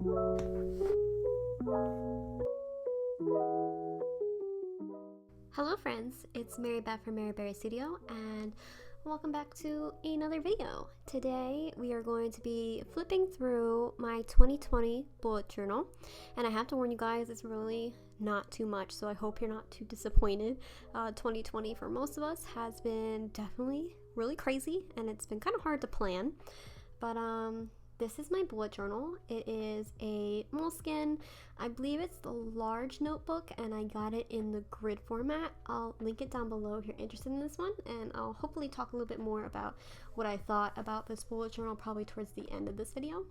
Hello friends, it's Mary Beth from Maryberrystudio and welcome back to another video. Today we are going to be flipping through my 2020 bullet journal, and I have to warn you guys, it's really not too much, so I hope you're not too disappointed. 2020 for most of us has been definitely really crazy and it's been kind of hard to plan, but this is my bullet journal. It is a moleskin. I believe it's the large notebook and I got it in the grid format. I'll link it down below if you're interested in this one, and I'll hopefully talk a little bit more about what I thought about this bullet journal probably towards the end of this video.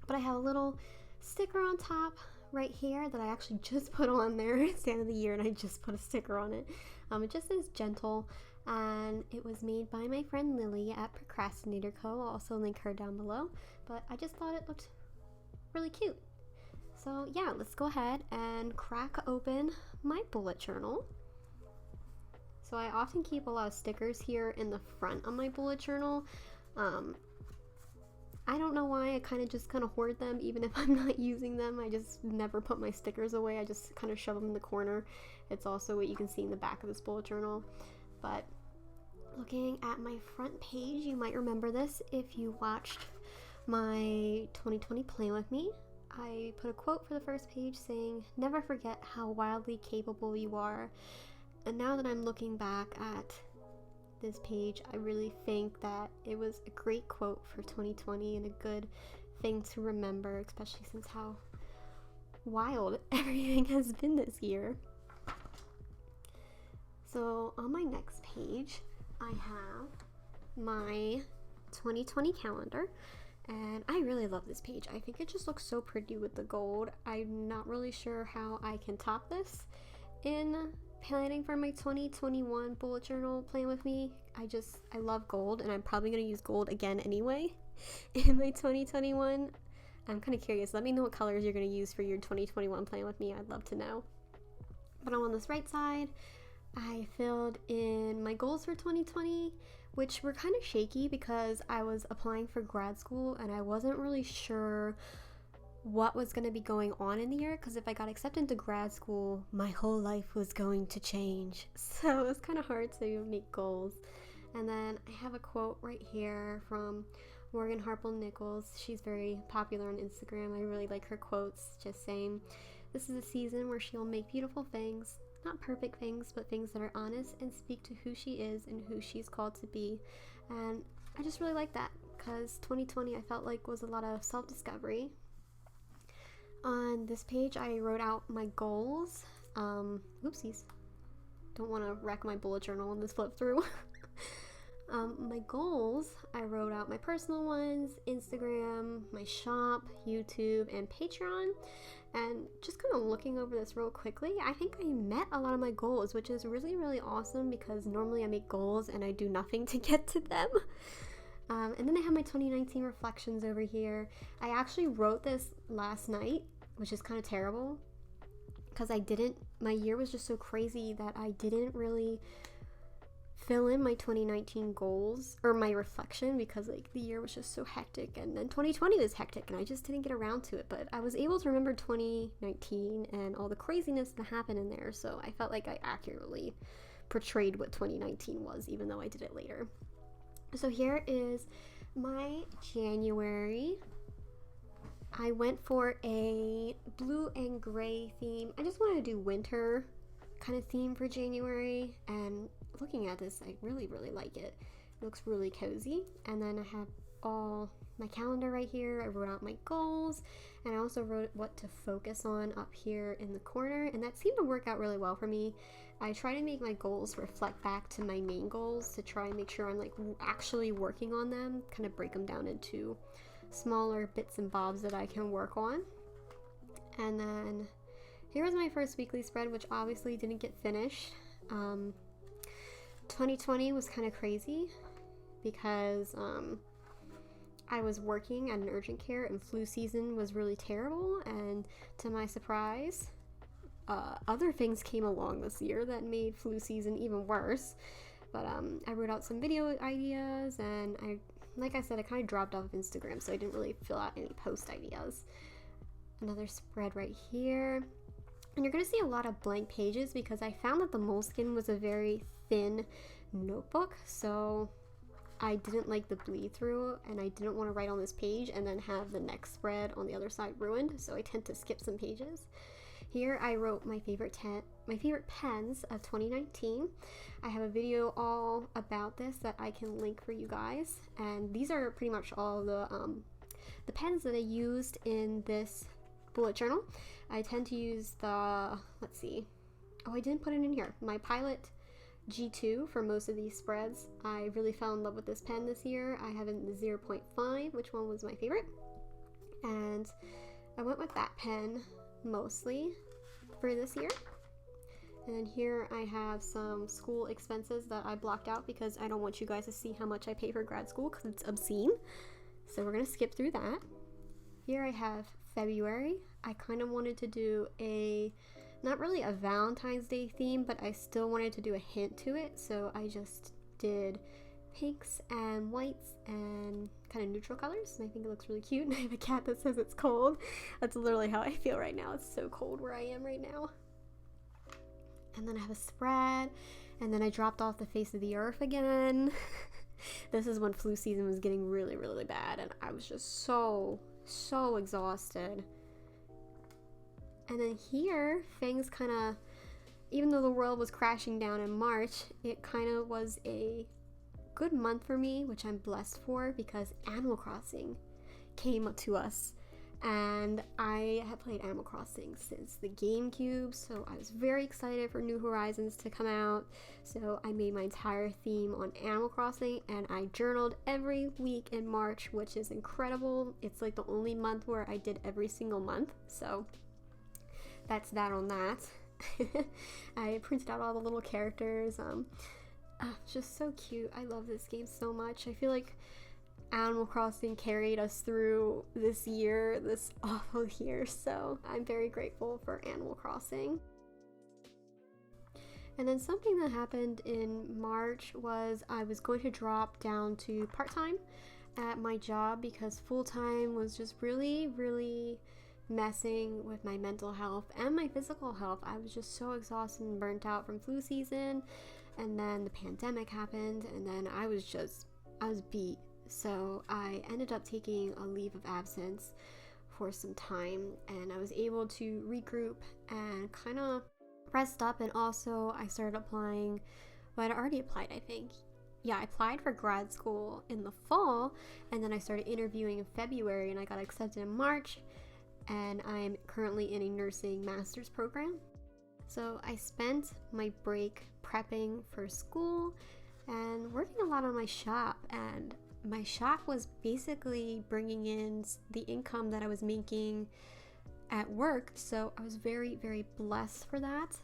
But I have a little sticker on top right here that I actually just put on there. It's the end of the year and I just put a sticker on it. It just says gentle, and it was made by my friend Lily at Procrastinator Co. I'll also link her down below, but I just thought it looked really cute. So yeah, let's go ahead and crack open my bullet journal. So I often keep a lot of stickers here in the front of my bullet journal. I don't know why, I kind of hoard them even if I'm not using them. I just never put my stickers away. I just kind of shove them in the corner. It's also what you can see in the back of this bullet journal. But looking at my front page, you might remember this if you watched my 2020 Plan With Me. I put a quote for the first page saying, "Never forget how wildly capable you are." And now that I'm looking back at this page, I really think that it was a great quote for 2020 and a good thing to remember, especially since how wild everything has been this year. So on my next page, I have my 2020 calendar, and I really love this page. I think it just looks so pretty with the gold. I'm not really sure how I can top this in planning for my 2021 bullet journal Plan With Me. I love gold, and I'm probably going to use gold again anyway in my 2021. I'm kind of curious. Let me know what colors you're going to use for your 2021 Plan With Me. I'd love to know. But on this right side, I filled in my goals for 2020, which were kind of shaky because I was applying for grad school and I wasn't really sure what was going to be going on in the year, because if I got accepted into grad school, my whole life was going to change. So it was kind of hard to make goals. And then I have a quote right here from Morgan Harple Nichols. She's very popular on Instagram. I really like her quotes, just saying, "This is a season where she'll make beautiful things. Not perfect things, but things that are honest and speak to who she is and who she's called to be." And I just really like that because 2020 I felt like was a lot of self-discovery. On this page I wrote out my goals. Oopsies. Don't want to wreck my bullet journal on this flip through. My goals, I wrote out my personal ones, Instagram, my shop, YouTube, and Patreon. And just kind of looking over this real quickly, I think I met a lot of my goals, which is really, really awesome because normally I make goals and I do nothing to get to them. And then I have my 2019 reflections over here. I actually wrote this last night, which is kind of terrible because my year was just so crazy that I didn't really fill in my 2019 goals or my reflection because like the year was just so hectic, and then 2020 was hectic and I just didn't get around to it. But I was able to remember 2019 and all the craziness that happened in there, so I felt like I accurately portrayed what 2019 was, even though I did it later. So here is my January. I went for a blue and gray theme. I just wanted to do winter kind of theme for January, and looking at this, I really, really like it. It looks really cozy. And then I have all my calendar right here. I wrote out my goals, and I also wrote what to focus on up here in the corner, and that seemed to work out really well for me. I try to make my goals reflect back to my main goals to try and make sure I'm like actually working on them, kind of break them down into smaller bits and bobs that I can work on. And then here was my first weekly spread, which obviously didn't get finished. 2020 was kind of crazy because I was working at an urgent care and flu season was really terrible, and to my surprise, other things came along this year that made flu season even worse. But I wrote out some video ideas, and like I said, I kind of dropped off of Instagram, so I didn't really fill out any post ideas. Another spread right here. And you're going to see a lot of blank pages because I found that the moleskin was a very thin notebook, so I didn't like the bleed through, and I didn't want to write on this page and then have the next spread on the other side ruined, so I tend to skip some pages. Here I wrote my favorite pens of 2019. I have a video all about this that I can link for you guys, and these are pretty much all the pens that I used in this bullet journal. I tend to use the, let's see, oh, I didn't put it in here, my Pilot G2 for most of these spreads. I really fell in love with this pen this year. I have it in the 0.5, which one was my favorite, and I went with that pen mostly for this year. And then here I have some school expenses that I blocked out because I don't want you guys to see how much I pay for grad school because it's obscene. So we're gonna skip through that. Here I have February. I kind of wanted to do not really a Valentine's Day theme, but I still wanted to do a hint to it, so I just did pinks and whites and kind of neutral colors, and I think it looks really cute. And I have a cat that says it's cold. That's literally how I feel right now. It's so cold where I am right now. And then I have a spread, and then I dropped off the face of the earth again. This is when flu season was getting really, really bad, and I was just so exhausted. And then here, things kind of, even though the world was crashing down in March, it kind of was a good month for me, which I'm blessed for because Animal Crossing came up to us. And I have played Animal Crossing since the GameCube, so I was very excited for New Horizons to come out. So I made my entire theme on Animal Crossing, and I journaled every week in March, which is incredible. It's like the only month where I did every single month, so that's that on that. I printed out all the little characters. Just so cute. I love this game so much. I feel like Animal Crossing carried us through this year, this awful year, so I'm very grateful for Animal Crossing. And then something that happened in March was I was going to drop down to part-time at my job because full-time was just really messing with my mental health and my physical health. I was just so exhausted and burnt out from flu season, and then the pandemic happened, and then I was beat. So I ended up taking a leave of absence for some time, and I was able to regroup and kind of rest up. And also I started applying, well, I'd already applied, I think. Yeah, I applied for grad school in the fall, and then I started interviewing in February, and I got accepted in March, and I'm currently in a nursing master's program. So I spent my break prepping for school and working a lot on my shop, and my shop was basically bringing in the income that I was making at work, so I was very blessed for that.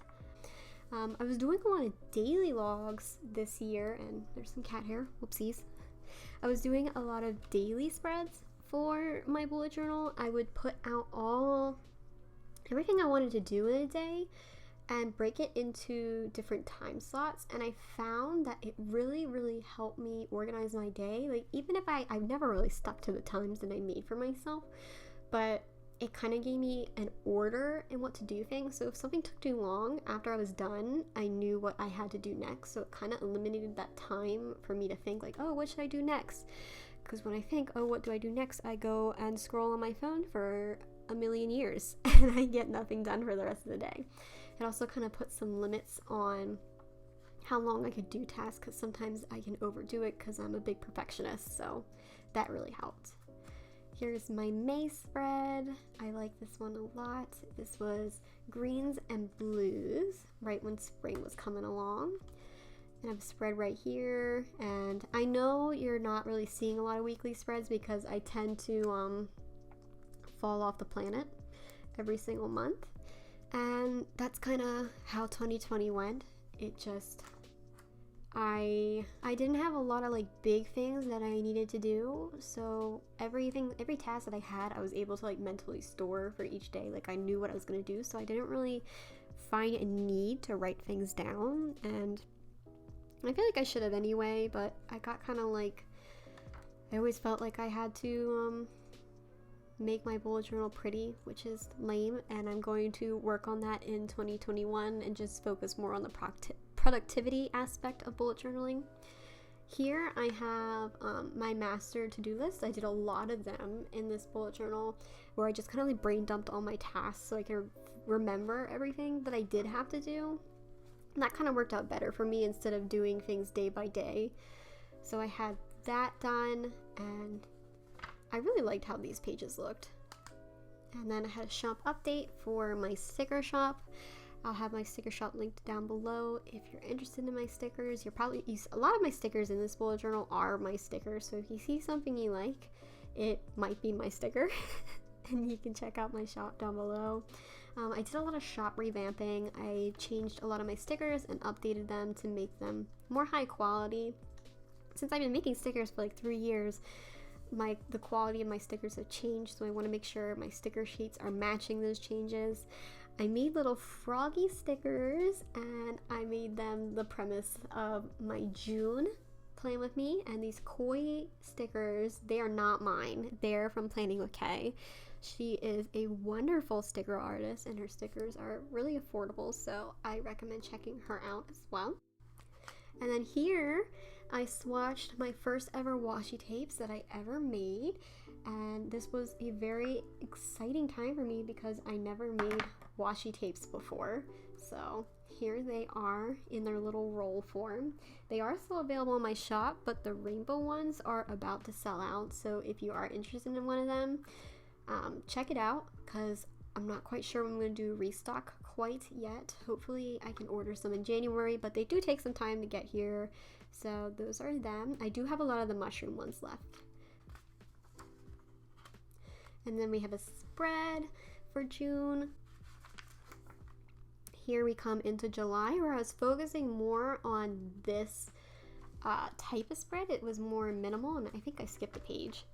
I was doing a lot of daily logs this year, and there's some cat hair, whoopsies. I was doing a lot of daily spreads for my bullet journal. I would put out everything I wanted to do in a day and break it into different time slots, and I found that it really helped me organize my day. Like, even if I've never really stuck to the times that I made for myself, but it kind of gave me an order in what to do things. So if something took too long, after I was done, I knew what I had to do next, so it kind of eliminated that time for me to think like, oh, what should I do next? Because when I think, oh, what do I do next, I go and scroll on my phone for a million years and I get nothing done for the rest of the day. It also kind of put some limits on how long I could do tasks, because sometimes I can overdo it because I'm a big perfectionist, so that really helped. Here's my May spread. I like this one a lot. This was greens and blues right when spring was coming along. And I have a spread right here, and I know you're not really seeing a lot of weekly spreads because I tend to fall off the planet every single month. And that's kind of how 2020 went. It just, I didn't have a lot of like big things that I needed to do, so every task that I had, I was able to like mentally store for each day. Like, I knew what I was going to do, so I didn't really find a need to write things down, and I feel like I should have anyway, but I got kind of like, I always felt like I had to make my bullet journal pretty, which is lame, and I'm going to work on that in 2021 and just focus more on the productivity aspect of bullet journaling. Here I have my master to-do list. I did a lot of them in this bullet journal where I just kind of like brain dumped all my tasks so I can remember everything that I did have to do. And that kind of worked out better for me instead of doing things day by day. So I had that done, and I really liked how these pages looked. And then I had a shop update for my sticker shop. I'll have my sticker shop linked down below if you're interested in my stickers. A lot of my stickers in this bullet journal are my stickers, so if you see something you like, it might be my sticker. And you can check out my shop down below. I did a lot of shop revamping. I changed a lot of my stickers and updated them to make them more high quality. Since I've been making stickers for like 3 years, the quality of my stickers have changed, so I want to make sure my sticker sheets are matching those changes. I made little froggy stickers, and I made them the premise of my June Plan With Me, and these koi stickers, they are not mine. They're from Planning with Kay. She is a wonderful sticker artist, and her stickers are really affordable, so I recommend checking her out as well. And then here I swatched my first ever washi tapes that I ever made, and this was a very exciting time for me because I never made washi tapes before. So here they are in their little roll form. They are still available in my shop, but the rainbow ones are about to sell out, so if you are interested in one of them, check it out, because I'm not quite sure when I'm going to do restock quite yet. Hopefully I can order some in January, but they do take some time to get here. So those are them. I do have a lot of the mushroom ones left. And then we have a spread for June. Here we come into July, where I was focusing more on this type of spread. It was more minimal, and I think I skipped a page.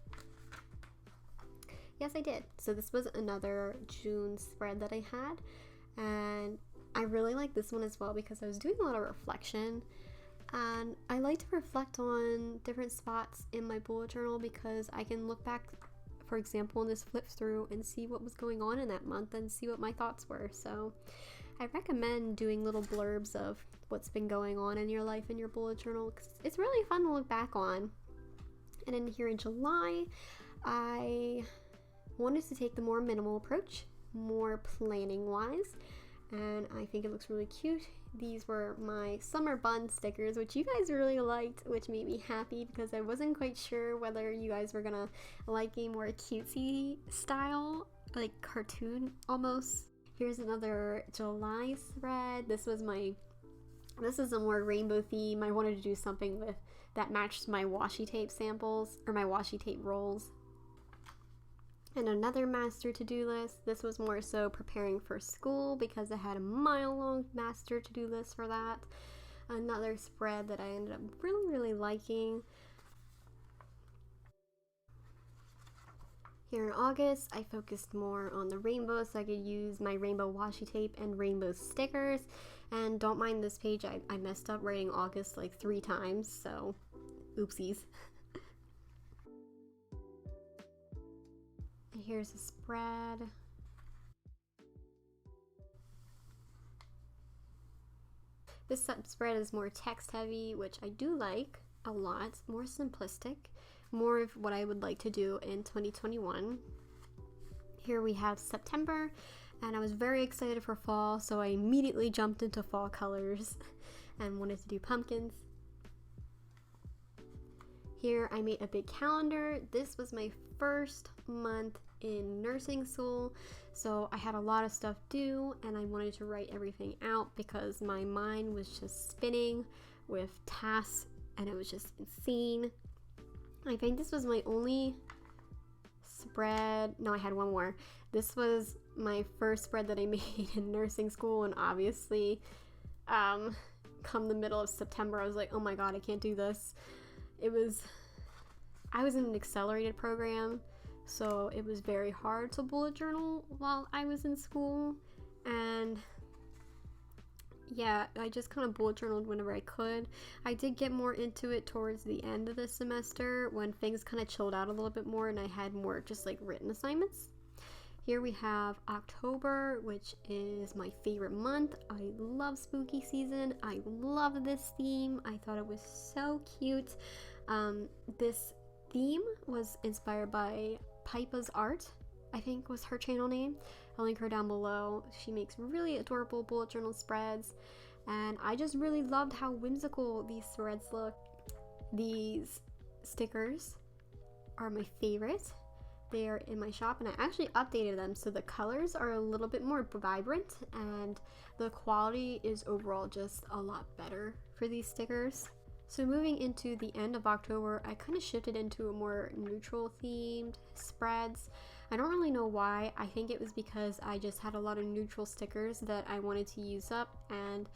Yes, I did. So this was another June spread that I had, and I really like this one as well because I was doing a lot of reflection, and I like to reflect on different spots in my bullet journal because I can look back, for example, in this flip through and see what was going on in that month and see what my thoughts were. So I recommend doing little blurbs of what's been going on in your life in your bullet journal because it's really fun to look back on. And then here in July, I wanted to take the more minimal approach, more planning wise, and I think it looks really cute. These were my summer bun stickers, which you guys really liked, which made me happy because I wasn't quite sure whether you guys were gonna like a more cutesy style, like cartoon almost. Here's another July thread. This is a more rainbow theme. I wanted to do something that matched my washi tape samples, or my washi tape rolls. And another master to-do list. This was more so preparing for school because I had a mile-long master to-do list for that. Another spread that I ended up really liking. Here in August, I focused more on the rainbow so I could use my rainbow washi tape and rainbow stickers. And don't mind this page, I messed up writing August like 3 times, so oopsies. Here's a spread. This spread is more text heavy, which I do like a lot. More simplistic, more of what I would like to do in 2021. Here we have September, and I was very excited for fall, so I immediately jumped into fall colors and wanted to do pumpkins. Here I made a big calendar. This was my first month in nursing school, so I had a lot of stuff due and I wanted to write everything out because my mind was just spinning with tasks and it was just insane. I think this was my only spread. No, I had one more. This was my first spread that I made in nursing school, and obviously come the middle of September I was like, oh my god, I can't do this. I was in an accelerated program, so it was very hard to bullet journal while I was in school, and yeah, I just kind of bullet journaled whenever I could. I did get more into it towards the end of the semester when things kind of chilled out a little bit more and I had more just like written assignments. Here we have October, which is my favorite month. I love spooky season. I love this theme. I thought it was so cute. This theme was inspired by Pipa's Art, I think was her channel name. I'll link her down below. She makes really adorable bullet journal spreads, and I just really loved how whimsical these spreads look. These stickers are my favorite. They are in my shop, and I actually updated them so the colors are a little bit more vibrant and the quality is overall just a lot better for these stickers. So moving into the end of October, I kind of shifted into a more neutral themed spreads. I don't really know why. I think it was because I just had a lot of neutral stickers that I wanted to use up, and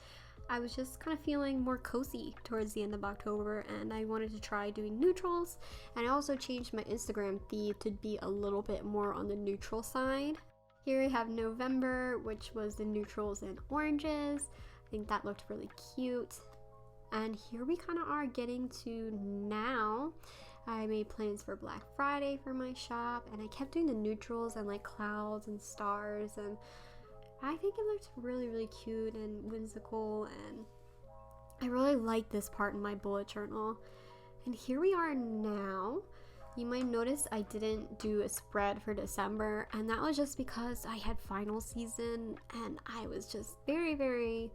I was just kind of feeling more cozy towards the end of October, and I wanted to try doing neutrals. And I also changed my Instagram feed to be a little bit more on the neutral side. Here we have November, which was the neutrals and oranges. I think that looked really cute. And here we kind of are getting to now. I made plans for Black Friday for my shop, and I kept doing the neutrals and like clouds and stars, and I think it looked really, really cute and whimsical, and I really like this part in my bullet journal. And here we are now. You might notice I didn't do a spread for December, and that was just because I had final season and I was just very, very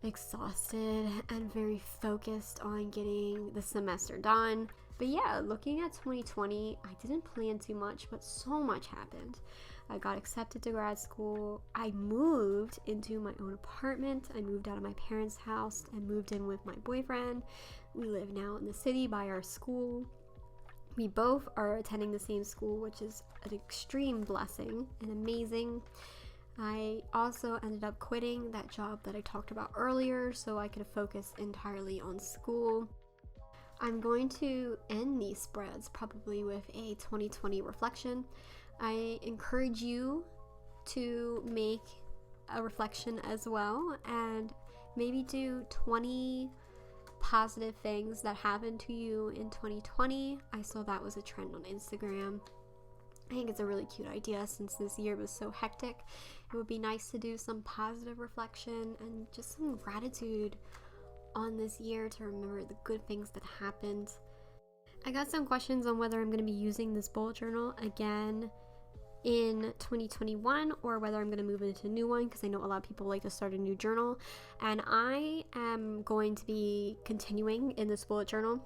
exhausted and very focused on getting the semester done. But yeah, looking at 2020, I didn't plan too much, but so much happened. I got accepted to grad school. I moved into my own apartment. I moved out of my parents' house and moved in with my boyfriend. We live now in the city by our school. We both are attending the same school, which is an extreme blessing and amazing. I also ended up quitting that job that I talked about earlier so I could focus entirely on school. I'm going to end these spreads probably with a 2020 reflection. I encourage you to make a reflection as well and maybe do 20 positive things that happened to you in 2020. I saw that was a trend on Instagram. I think it's a really cute idea since this year was so hectic. It would be nice to do some positive reflection and just some gratitude on this year to remember the good things that happened. I got some questions on whether I'm going to be using this bullet journal again in 2021 or whether I'm going to move into a new one, because I know a lot of people like to start a new journal, and I am going to be continuing in this bullet journal.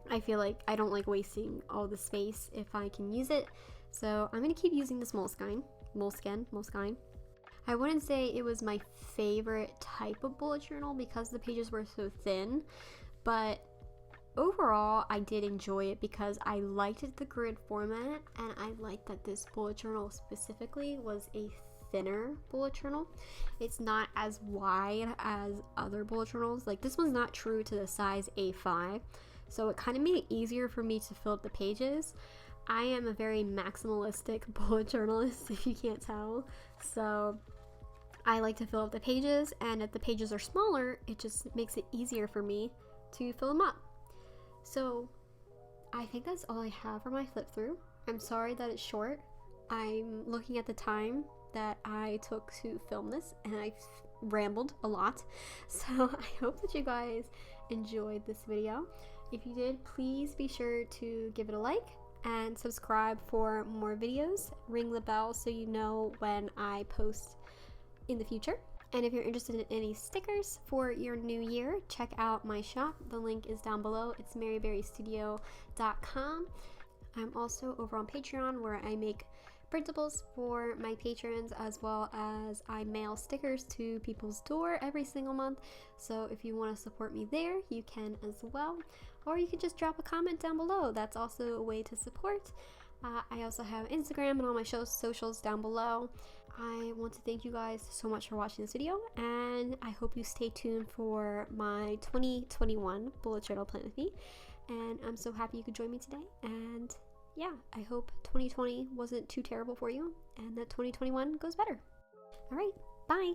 I feel like I don't like wasting all the space if I can use it, so I'm going to keep using this Moleskine. I wouldn't say it was my favorite type of bullet journal because the pages were so thin, but overall I did enjoy it because I liked the grid format, and I liked that this bullet journal specifically was a thinner bullet journal. It's not as wide as other bullet journals. Like, this one's not true to the size A5, so it kind of made it easier for me to fill up the pages. I am a very maximalistic bullet journalist, if you can't tell, so I like to fill up the pages, and if the pages are smaller, it just makes it easier for me to fill them up. So I think that's all I have for my flip through. I'm sorry that it's short. I'm looking at the time that I took to film this, and I rambled a lot, so I hope that you guys enjoyed this video. If you did, please be sure to give it a like and subscribe for more videos. Ring the bell so you know when I post in the future. And if you're interested in any stickers for your new year, check out my shop. The link is down below. It's maryberrystudio.com. I'm also over on Patreon, where I make printables for my patrons, as well as I mail stickers to people's door every single month. So if you want to support me there, you can as well. Or you can just drop a comment down below. That's also a way to support. I also have Instagram and all my socials down below. I want to thank you guys so much for watching this video, and I hope you stay tuned for my 2021 bullet journal plan with me. And I'm so happy you could join me today, and yeah, I hope 2020 wasn't too terrible for you and that 2021 goes better. All right, bye.